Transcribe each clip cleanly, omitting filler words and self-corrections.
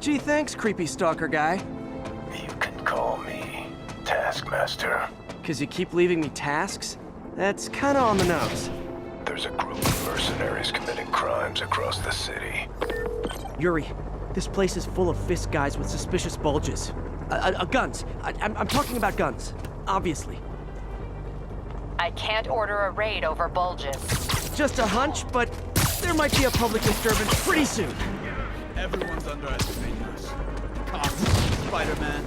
Gee, thanks, creepy stalker guy. You can call me Taskmaster. 'Cause you keep leaving me tasks? That's kinda on the nose. There's a group of mercenaries committing crimes across the city. Yuri, this place is full of fist guys with suspicious bulges. Guns. I'm talking about guns, obviously. I can't order a raid over bulges. Just a hunch, but there might be a public disturbance pretty soon. Everyone's underestimating us. Cops, Spider-Man.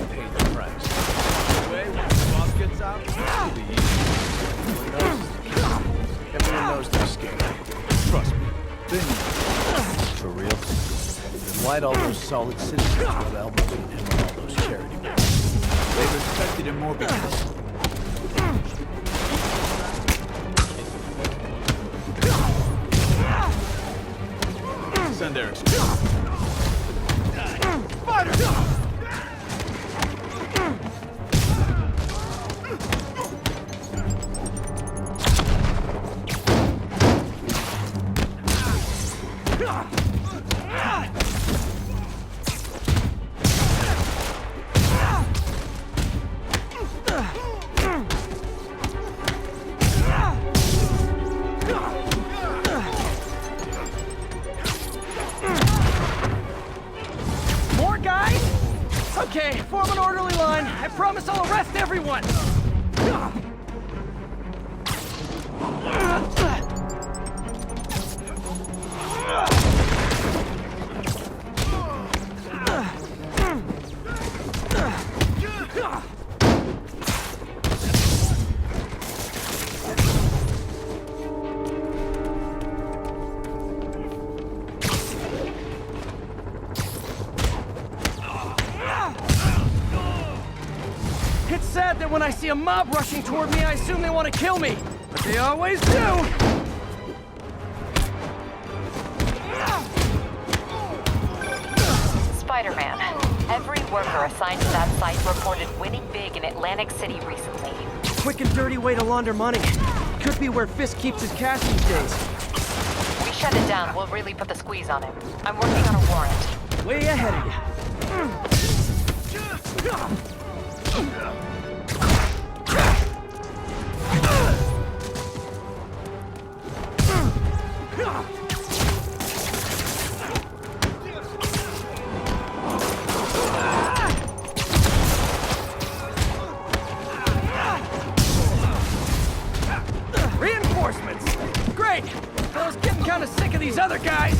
Pay the price. Anyway, when the boss gets out, it'll be easy. Everyone knows they're scared. Trust me. Then For real? Then why'd all those solid citizens rub elbows with him on all those charity works? they respected him more because... Send Eric. Spider! More guys? Okay, form an orderly line. I promise I'll arrest everyone. It's sad that when I see a mob rushing toward me, I assume they want to kill me. But they always do! Spider-Man. Every worker assigned to that site reported winning big in Atlantic City recently. Quick and dirty way to launder money. Could be where Fisk keeps his cash these days. We shut it down, we'll really put the squeeze on him. I'm working on a warrant. Way ahead of you. Reinforcements! Great! I was getting kind of sick of these other guys.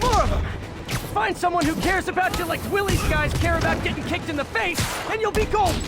More of them! Find someone who cares about you like Willie's guys care about getting kicked in the face, and you'll be golden!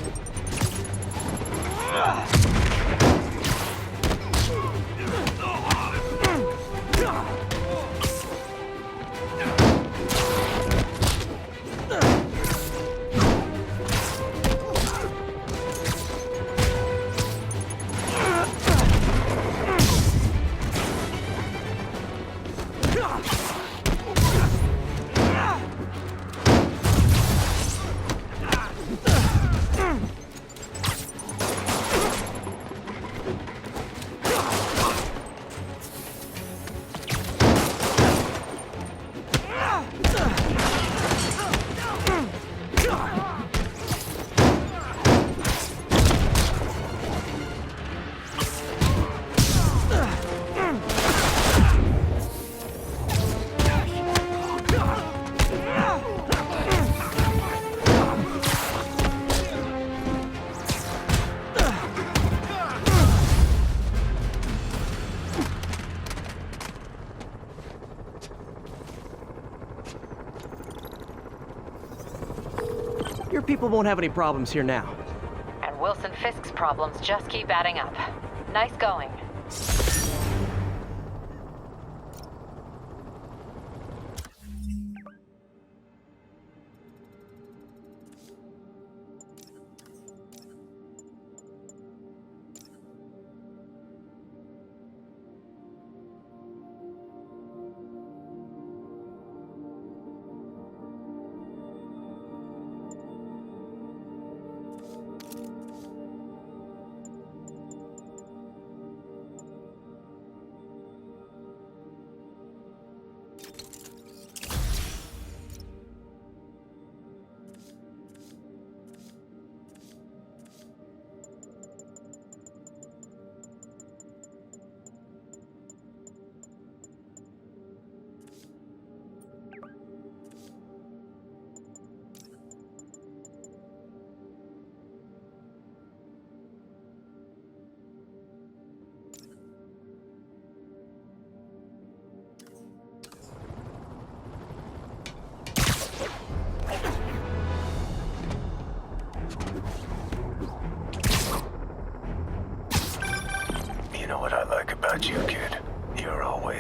Your people won't have any problems here now. And Wilson Fisk's problems just keep adding up. Nice going.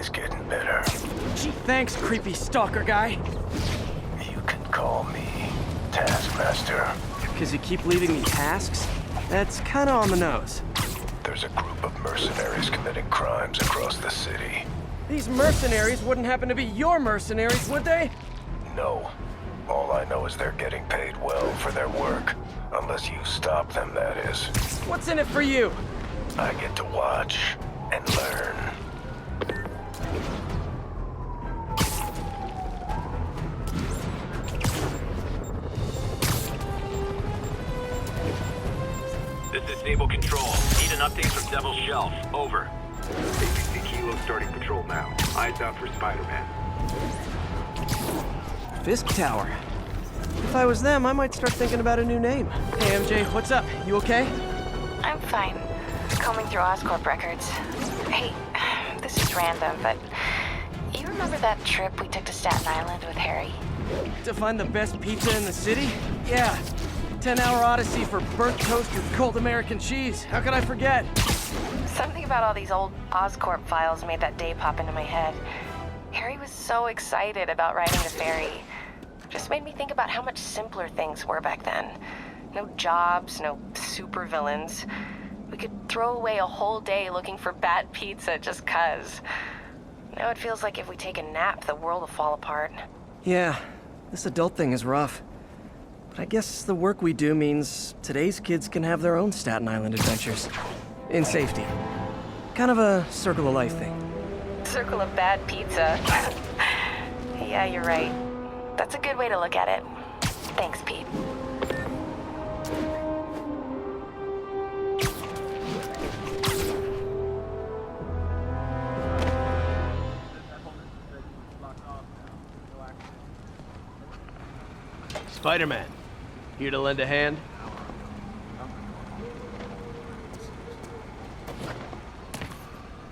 day's getting better. Gee, thanks, creepy stalker guy. You can call me Taskmaster. Because you keep leaving me tasks? That's kinda on the nose. There's a group of mercenaries committing crimes across the city. These mercenaries wouldn't happen to be your mercenaries, would they? No. All I know is they're getting paid well for their work. Unless you stop them, that is. What's in it for you? I get to watch and learn. This is Stable Control. Need an update from Devil's Shelf. Over. APC Kilo starting patrol now. Eyes out for Spider-Man. Fisk Tower. If I was them, I might start thinking about a new name. Hey, MJ, what's up? You okay? I'm fine. Combing through Oscorp records. Hey, this is random, but you remember that trip we took to Staten Island with Harry? To find the best pizza in the city? Yeah. 10-hour odyssey for burnt toast with cold American cheese. How could I forget? Something about all these old Oscorp files made that day pop into my head. Harry was so excited about riding the ferry. Just made me think about how much simpler things were back then. No jobs, no supervillains. We could throw away a whole day looking for bad pizza just 'cause. Now it feels like if we take a nap, the world will fall apart. Yeah, this adult thing is rough. But I guess the work we do means today's kids can have their own Staten Island adventures. In safety. Kind of a circle of life thing. Circle of bad pizza. Yeah, you're right. That's a good way to look at it. Thanks, Pete. Spider-Man. Here to lend a hand?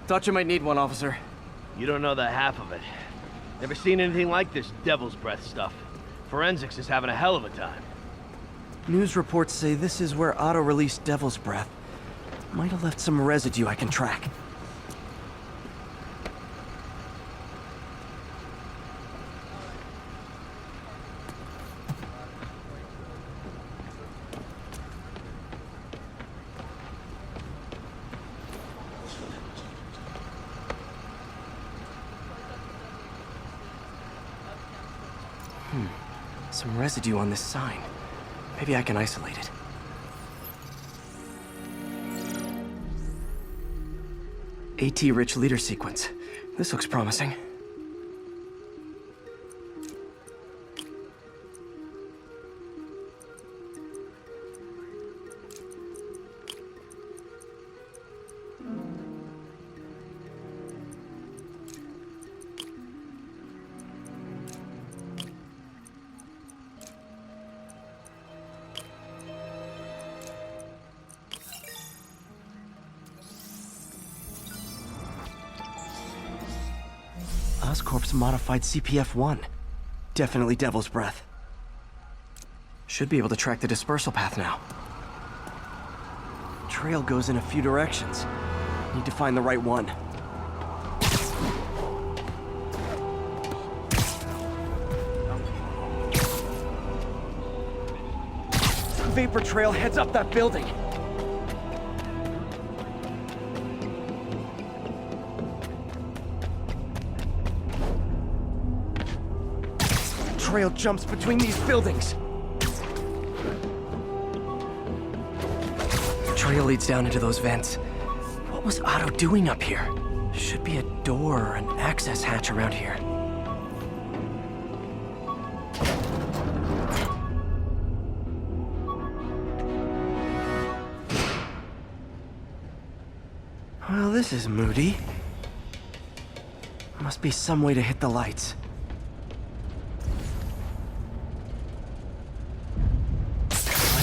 Thought you might need one, officer. You don't know the half of it. Never seen anything like this devil's breath stuff. Forensics is having a hell of a time. News reports say this is where Otto released Devil's Breath. Might have left some residue I can track. Some residue on this sign. Maybe I can isolate it. AT-rich leader sequence. This looks promising. Oscorp's modified CPF-1. Definitely Devil's Breath. Should be able to track the dispersal path now. Trail goes in a few directions. Need to find the right one. Vapor trail heads up that building. Trail jumps between these buildings. Trail leads down into those vents. What was Otto doing up here? Should be a door or an access hatch around here. Well, this is moody. Must be some way to hit the lights.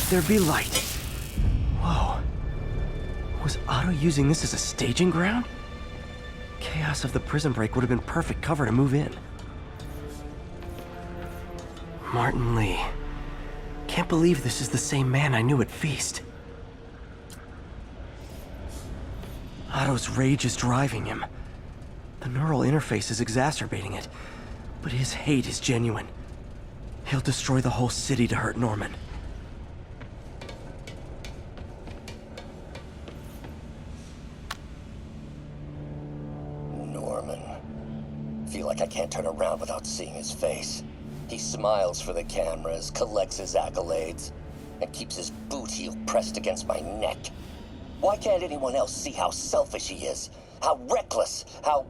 There be light. Whoa. Was Otto using this as a staging ground? Chaos of the prison break would have been perfect cover to move in. Martin Lee. Can't believe this is the same man I knew at Feast. Otto's rage is driving him. The The neural interface is exacerbating it, but his hate is genuine. He'll destroy the whole city to hurt Norman. Norman. Feel like I can't turn around without seeing his face. He smiles for the cameras, collects his accolades, and keeps his boot heel pressed against my neck. Why can't anyone else see how selfish he is? How reckless? How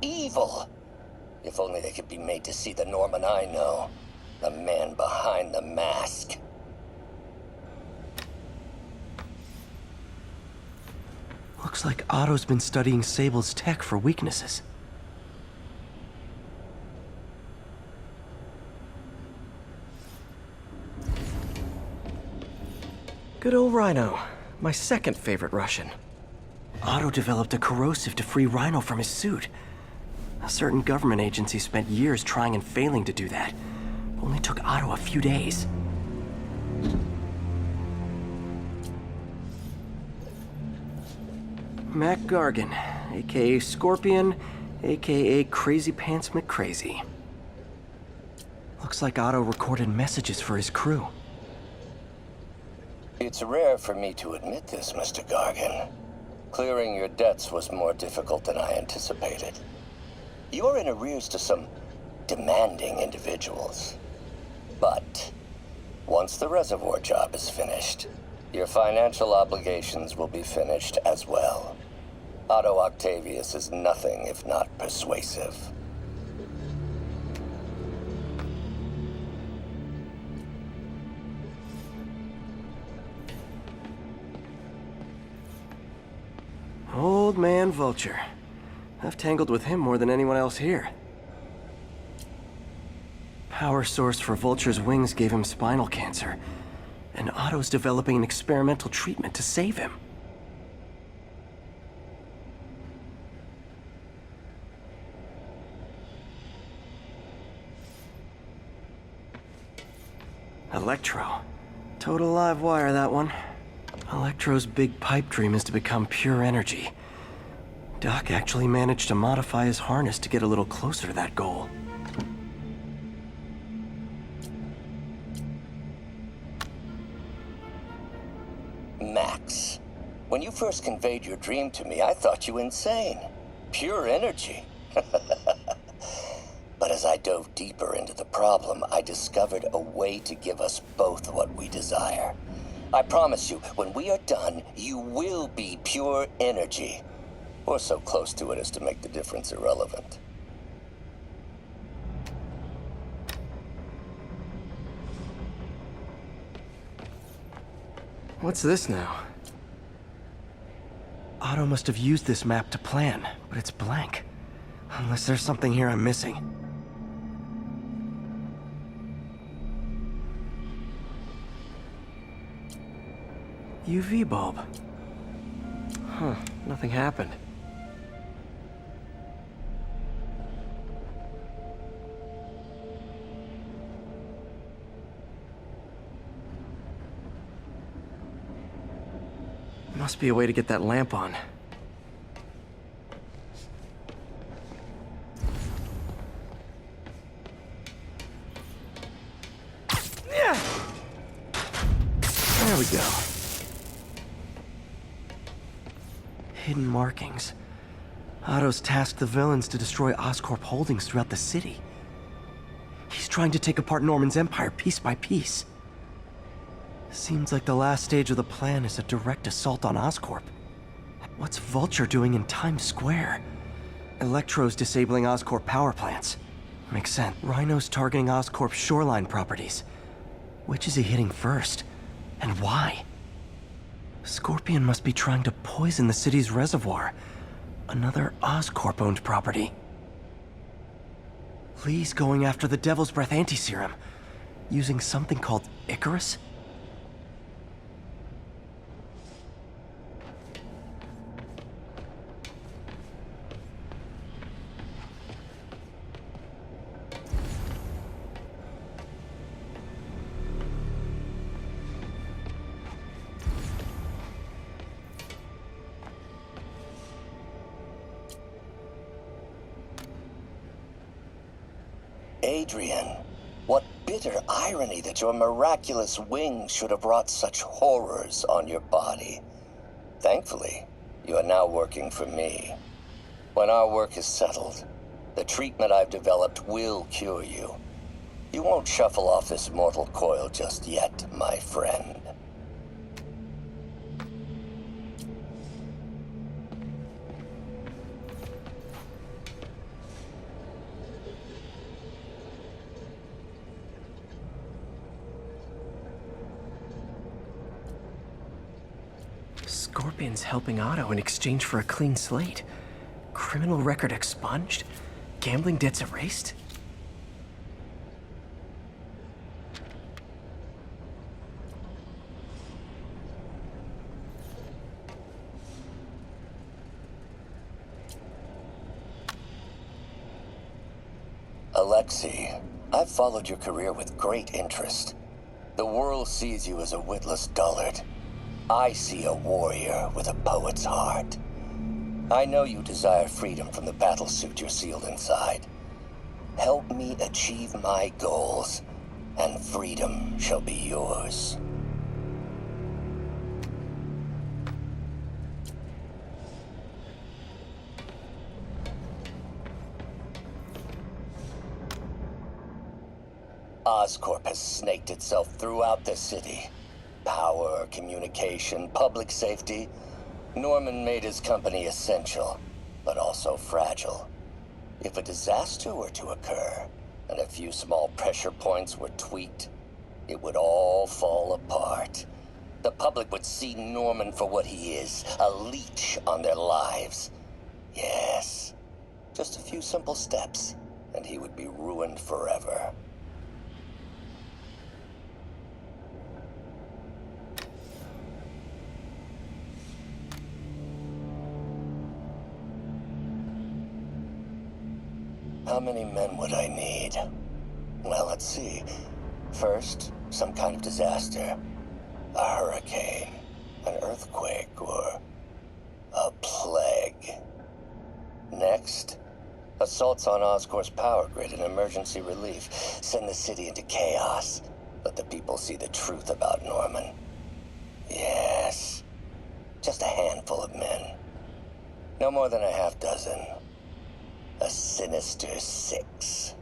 evil? If only they could be made to see the Norman I know. The man behind the mask. Looks like Otto's been studying Sable's tech for weaknesses. Good old Rhino. My second favorite Russian. Otto developed a corrosive to free Rhino from his suit. A certain government agency spent years trying and failing to do that. Only took Otto a few days. Mac Gargan, aka Scorpion, aka Crazy Pants McCrazy. Looks like Otto recorded messages for his crew. It's rare for me to admit this, Mr. Gargan. Clearing your debts was more difficult than I anticipated. You're in arrears to some demanding individuals. But once the reservoir job is finished, your financial obligations will be finished as well. Otto Octavius is nothing if not persuasive. Old man Vulture. I've tangled with him more than anyone else here. Power source for Vulture's wings gave him spinal cancer, and Otto's developing an experimental treatment to save him. Electro. Total live wire, that one. Electro's big pipe dream is to become pure energy. Doc actually managed to modify his harness to get a little closer to that goal. Max, when you first conveyed your dream to me, I thought you insane. Pure energy. But as I dove deeper into the problem, I discovered a way to give us both what we desire. I promise you, when we are done, you will be pure energy. Or so close to it as to make the difference irrelevant. What's this now? Otto must have used this map to plan, but it's blank. Unless there's something here I'm missing. UV bulb. Huh, nothing happened. Must be a way to get that lamp on. Yeah. There we go. Hidden markings. Otto's tasked the villains to destroy Oscorp holdings throughout the city. He's trying to take apart Norman's empire piece by piece. Seems like the last stage of the plan is a direct assault on Oscorp. What's Vulture doing in Times Square? Electro's disabling Oscorp power plants. Makes sense. Rhino's targeting Oscorp's shoreline properties. Which is he hitting first? And why? Scorpion must be trying to poison the city's reservoir. Another Oscorp-owned property. Lee's going after the Devil's Breath anti-serum, using something called Icarus? Adrian, what bitter irony that your miraculous wings should have wrought such horrors on your body. Thankfully, you are now working for me. When our work is settled, the treatment I've developed will cure you. You won't shuffle off this mortal coil just yet, my friend. Scorpion's helping Otto in exchange for a clean slate. Criminal record expunged? Gambling debts erased? Alexei, I've followed your career with great interest. The world sees you as a witless dullard. I see a warrior with a poet's heart. I know you desire freedom from the battlesuit you're sealed inside. Help me achieve my goals, and freedom shall be yours. Oscorp has snaked itself throughout the city. Power, communication, public safety. Norman made his company essential, but also fragile. If a disaster were to occur, and a few small pressure points were tweaked, it would all fall apart. The public would see Norman for what he is, a leech on their lives. Yes, just a few simple steps, and he would be ruined forever. How many men would I need? Well, let's see. First, some kind of disaster. A hurricane, an earthquake, or a plague. Next, assaults on Oscorp's power grid and emergency relief. Send the city into chaos. Let the people see the truth about Norman. Yes, just a handful of men. No more than a half dozen. A sinister 6.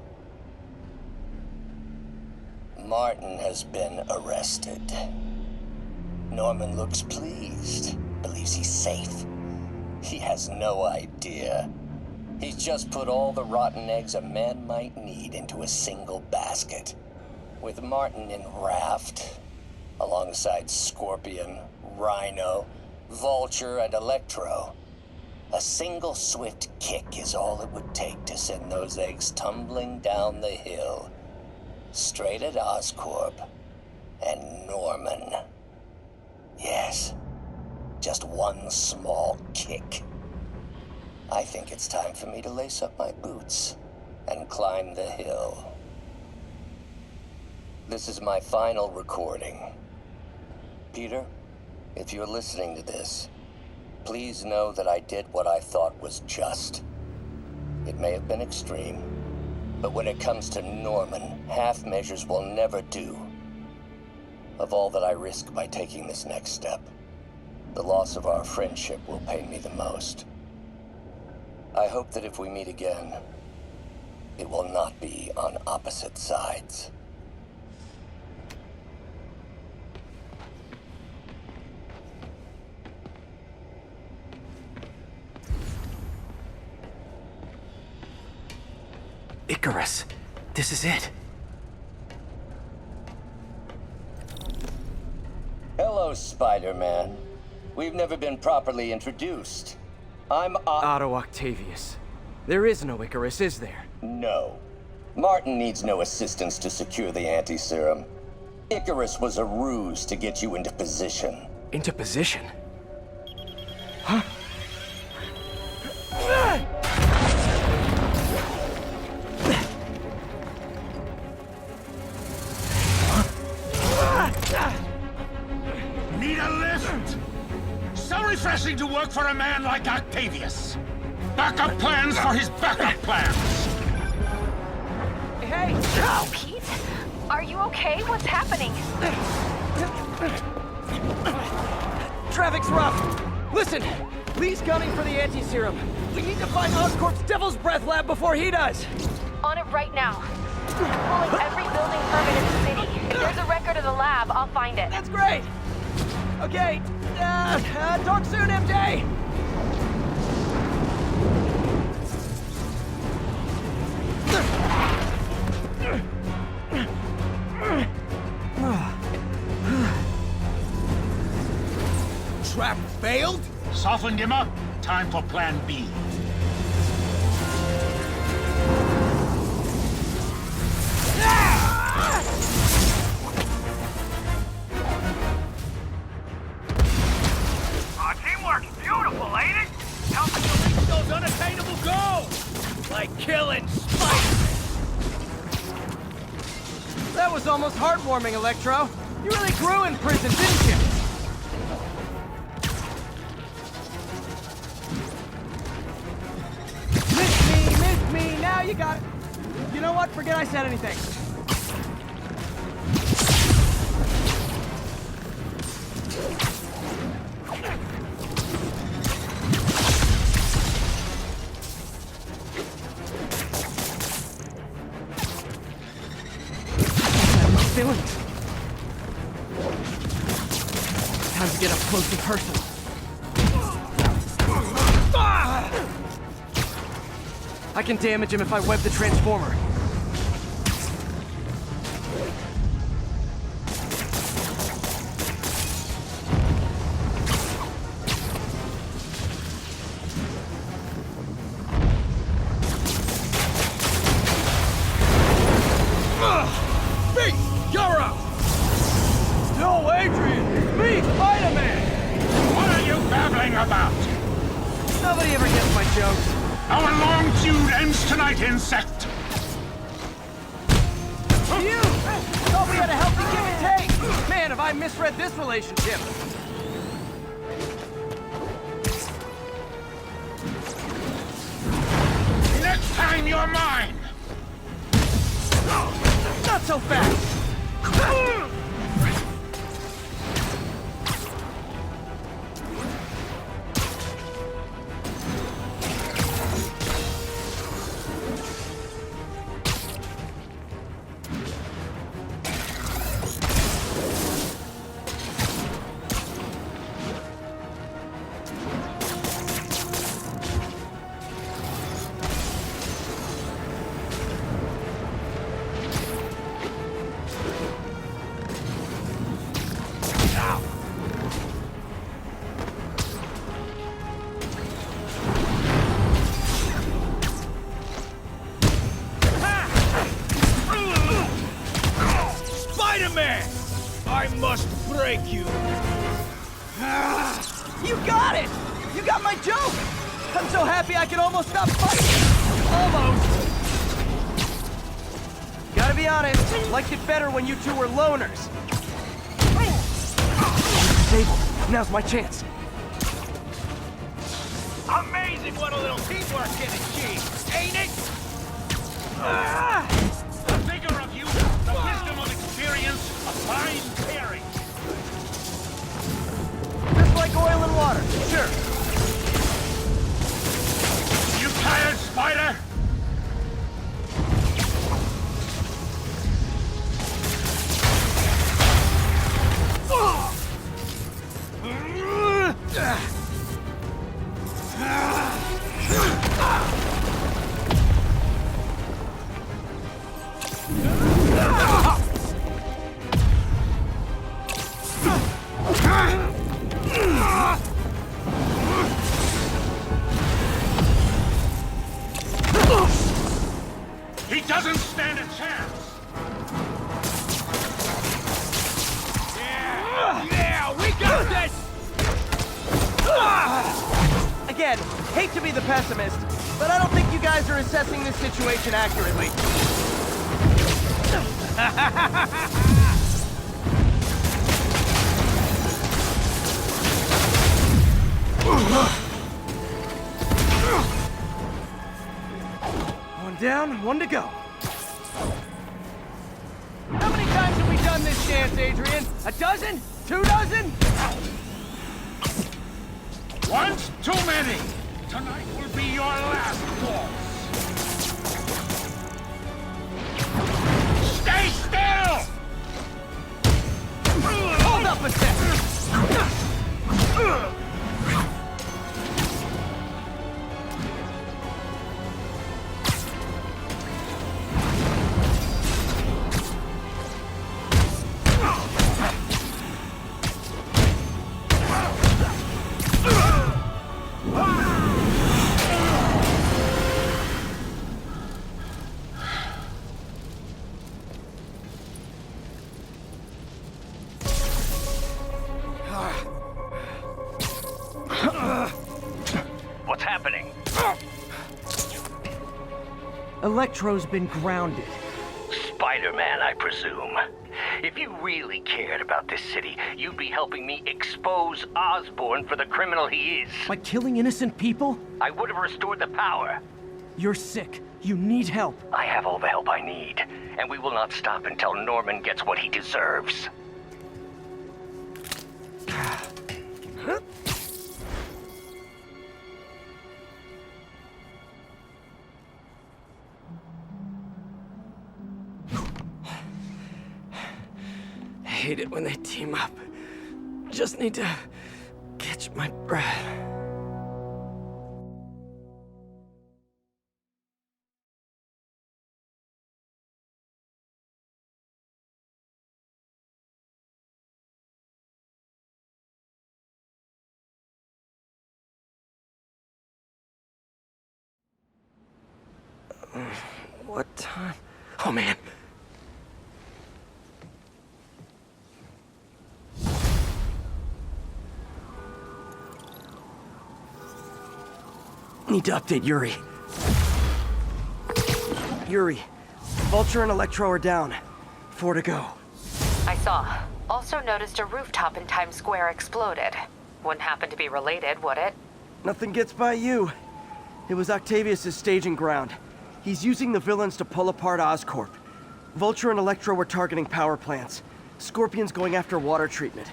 Martin has been arrested. Norman looks pleased, believes he's safe. He has no idea. He's just put all the rotten eggs a man might need into a single basket. With Martin in raft, alongside Scorpion, Rhino, Vulture, and Electro, a single swift kick is all it would take to send those eggs tumbling down the hill. Straight at Oscorp and Norman. Yes, just one small kick. I think it's time for me to lace up my boots and climb the hill. This is my final recording. Peter, if you're listening to this, please know that I did what I thought was just. It may have been extreme, but when it comes to Norman, half measures will never do. Of all that I risk by taking this next step, the loss of our friendship will pain me the most. I hope that if we meet again, it will not be on opposite sides. Icarus, this is it. Hello, Spider-Man. We've never been properly introduced. I'm Otto Octavius. There is no Icarus, is there? No. Martin needs no assistance to secure the anti-serum. Icarus was a ruse to get you into position. Into position? Huh? Need a lift? So refreshing to work for a man like Octavius. Backup plans for his backup plans. Hey! Pete? Are you okay? What's happening? Traffic's rough. Listen, Lee's gunning for the anti-serum. We need to find Oscorp's Devil's Breath lab before he does. On it right now. I'm pulling every building permit in the city. If there's a record of the lab, I'll find it. That's great. Okay, talk soon, MJ. Trap failed? Softened him up. Time for plan B. Teamwork's beautiful, ain't it? Help us to reach those unattainable goals! Like killing spiders! That was almost heartwarming, Electro. You really grew in prison, didn't you? Miss me, now you got it. You know what? Forget I said anything. Feelings. Time to get up close and personal. I can damage him if I web the transformer. You're up! No, Adrian! It's me, Spider-Man! What are you babbling about? Nobody ever gets my jokes. Our long feud ends tonight, insect! You! Thought we had a healthy give and take! Man, have I misread this relationship! Next time you're mine! Not so fast! Spider-Man! I must break you! You got it! You got my joke! I'm so happy I can almost stop fighting! Almost! Gotta be honest, liked it better when you two were loners. Disabled. Now's my chance. Amazing what a little teamwork can achieve, ain't it? The vigor of youth, the wisdom of experience, a fine pairing. Just like oil and water, sure. You tired, Spider? He doesn't stand a chance! Yeah, we got this! Again, hate to be the pessimist, but I don't think you guys are assessing this situation accurately. One down, one to go. chance, Adrian. A dozen? 2 dozen? One's too many. Tonight will be your last waltz. Stay still! Hold up a sec! What's happening? Electro's been grounded. Spider-Man, I presume. If you really cared about this city, you'd be helping me expose Osborn for the criminal he is. By killing innocent people? I would have restored the power. You're sick. You need help. I have all the help I need, and we will not stop until Norman gets what he deserves. I hate it when they team up. Just need to catch my breath. What time? Oh, man. Need to update Yuri. Yuri, Vulture and Electro are down. 4 to go. I saw. Also noticed a rooftop in Times Square exploded. Wouldn't happen to be related, would it? Nothing gets by you. It was Octavius' staging ground. He's using the villains to pull apart Oscorp. Vulture and Electro were targeting power plants. Scorpion's going after water treatment.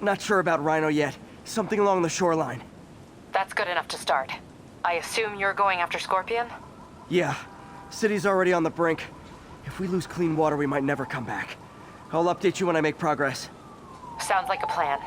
Not sure about Rhino yet. Something along the shoreline. That's good enough to start. I assume you're going after Scorpion? Yeah. City's already on the brink. If we lose clean water, we might never come back. I'll update you when I make progress. Sounds like a plan.